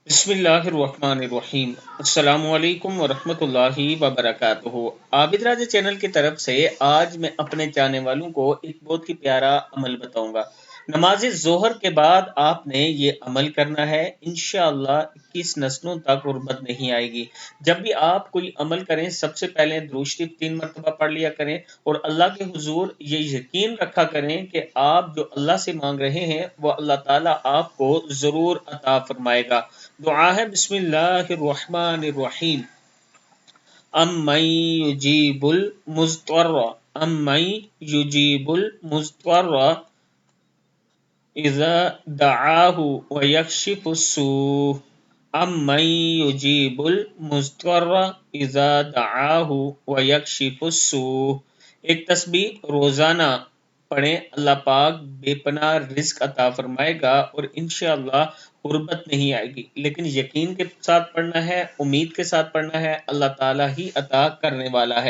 बिस्मिल्लाहिर्रहमानिर्रहीम। अस्सलाम वालेकुम वरहमतुल्लाहि वबरकातुहू। आबिद राजा चैनल की तरफ से आज मैं अपने चाहने वालों को एक बहुत ही प्यारा अमल बताऊंगा। नमाज जोहर के बाद आपने ये अमल करना है, इंशाअल्लाह 21 नस्लों तक गुर्बत नहीं आएगी। जब भी आप कोई अमल करें सबसे पहले दुरूद शरीफ 3 मरतबा पढ़ लिया करें और अल्लाह के हुजूर ये यकीन रखा करें कि आप जो अल्लाह से मांग रहे हैं वो अल्लाह ताला आपको जरूर अता फरमाएगा। दुआ है, बिस्मिल्लाहिर्रहमानिर्रहीम। अम्मन युजीबुल मुज़्तर्र अम्मन युजीबुल मुज़्तर्र इज़ा दआहु व यक्शिफुस सूअ। अम्मन युजीबुल मुज़्तर्र इज़ा दआहु व यक्शिफुस सूअ। एक तस्बीह रोजाना पढ़ें, अल्लाह पाक बेपनाह रिज्क अता फरमाएगा और इंशाअल्लाह गुर्बत नहीं आएगी। लेकिन यकीन के साथ पढ़ना है, उम्मीद के साथ पढ़ना है, अल्लाह ताला ही अता करने वाला है।